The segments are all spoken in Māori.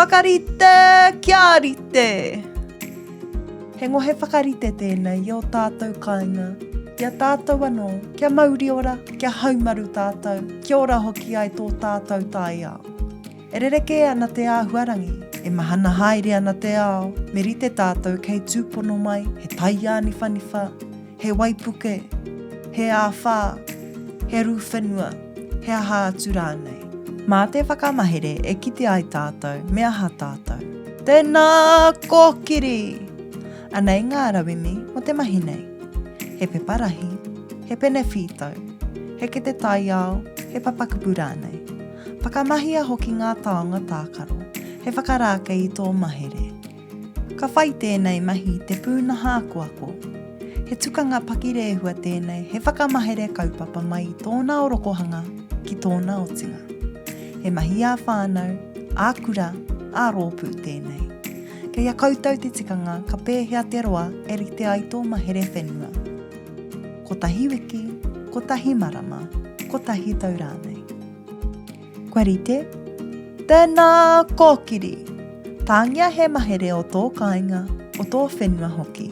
Whakarite, kia rite. He ngohe whakarite tēnei i o tātou kāinga. Kia tātou anō, kia mauri ora, kia haumaru tātou, kia ora hoki ai tō tātou tai ao. E rereke ana te āhuarangi, e mahana haere ana te ao, me rite tātou kei tūpono mai, he taia niwhaniwha, he waipuke, he āwhā, he rūwhenua, he aha atu rānei. Mā te whakamahere e kite ai tātou, me aha tātou. Tēnā kōkiri! Anei ngā rawimi o te mahi nei. He peparahi, he pene whitau, he ke te tai ao, he papakupu rānei. Whakamahia hoki ngā taonga tākaro, he whakarāke i tō mahere. Ka whai tēnei mahi te pūnaha ako. He tukanga pakirehua tēnei, he whakamahere kaupapa mai i tōna orokohanga ki tōna otinga. He mahi ā whānau, ā kura, ā rōpū tēnei. Kei a koutou te tikanga ka pēhea te roa e rite ai tō mahere whenua. Ko tahi wiki, ko tahi marama, ko tahi taurānei. Kua rite, tēnā kōkiri. Tāngia he mahere o tō kāinga, o tō whenua hoki.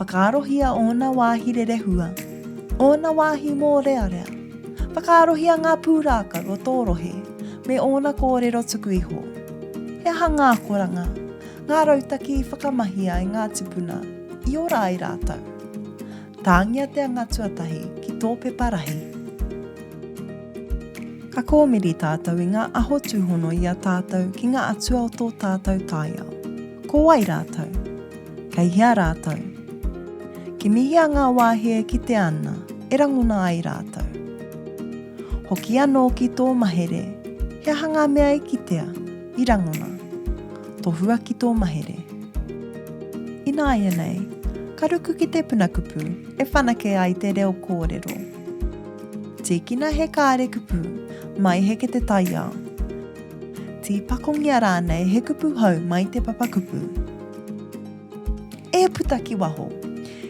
Whakaarohia ōna wāhi rerehua, ōna wāhi mō rearea. Whakaarohia ngā pūrākau o tō rohe, me ōna kōrero tuku iho. He aha ngā koranga, ngā rautaki whakamahia i ngā tipuna, i ora ai rātau. Tāngia te anga tuatahi ki tō peparahi. Ka kōmiri tātou i ngā aho tūhono i a tātou ki ngā atua o tō tātou tai ao. Ko ai rātau, kei hea rātau. Ki mihia ngā wāhie ki te ana, e ranguna ai rātau. Hoki anō ki tō mahere, he hanga mea i kitea, i ranguna. Tohua ki tō mahere. Ina ia nei, ka ruku ki te punakupu, e whanake ai te reo kōrero. Tīkina he kāre kupu, mai he ke te tai ao. Tī pakongia rānei he kupu hau mai te papakupu. E putaki waho,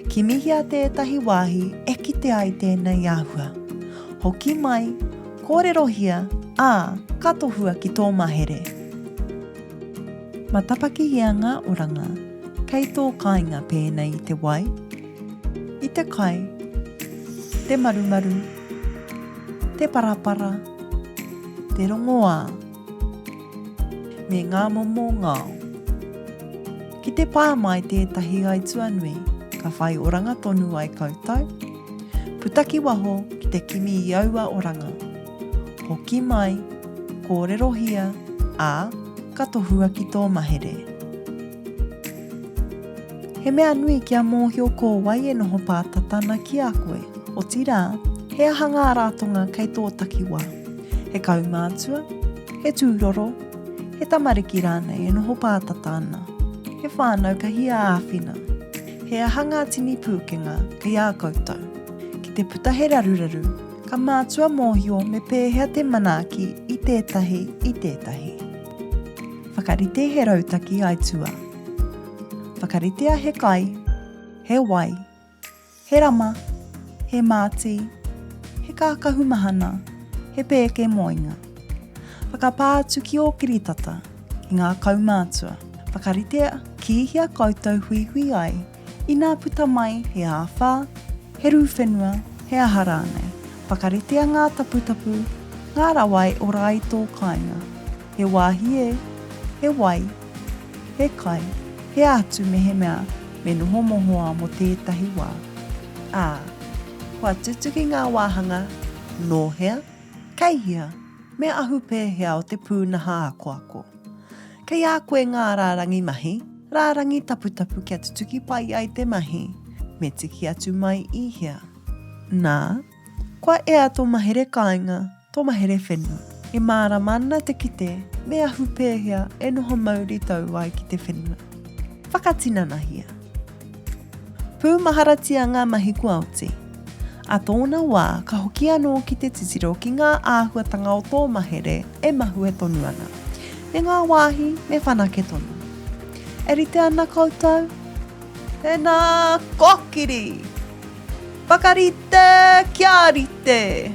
ki mihia tētahi wāhi e kite ai tēnei āhua. Hoki mai, kōrerohia, ka tohua ki tō mahere. Matapaki hia ngā oranga, kei tō kāinga pēnei i te wai, i te kai, te marumaru, te parapara, te rongoā, me ngā momo ngāo. Ki te pā mai tētahi ai tuanui, ka whai oranga tonu ai koutou, putaki waho ki te kimi i aua oranga. Hoki mai, kōrerohia, ka tohua ki tō mahere. He mea nui kia mōhio kō wai e noho pātatana ki a koe. O tirā, he aha ngā rātonga kei tō takiwā. He kaumātua, he tūroro, he tamariki rānei e noho pātatana. He whānau ka hia āwhina. He aha ngā tini pūkenga ki a koutou. Ki te puta he raruraru, ka mātua mōhio me pēhea te manaaki i tētahi. Whakarite he rautaki ai tua. Whakaritea he kai, he wai, he rama, he māti, he kākahu mahana, he pēke moinga. Whakapātu ki o kiritata, ki ngā kaumātua. Whakaritea ki hia koutou hui ai, i ngā puta mai he āwhā, he rūwhenua, he aha rānei. Whakaritea ngā taputapu, ngā rawai o rai tō kāinga. He wāhie, he wai, he kai, he atu me he mea, me noho mohoa mo tētahi wā. Kua tutuki ngā wāhanga, nōhea, kei hia, me ahu pēhea o te pūnaha ako. Kei a koe ngā rārangi mahi, rārangi taputapu kia tutuki pai ai te mahi, me tiki atu mai i hia. Nā, kua ea tō mahere kāinga, tō mahere whenua. E māra mana te kite, me ahu pēhea e noho mauri tau ai ki te whenua. Whakatinana hia. Pūmaharatia ngā mahi kuauti. A tōna wā ka hoki anō ki te titiro ki ngā āhuatanga o tō mahere e mahu e tonu ana. E ngā wāhi me whanake tonu. E rite ana koutou? Tēnā kōkiri! Whakarite, kia rite!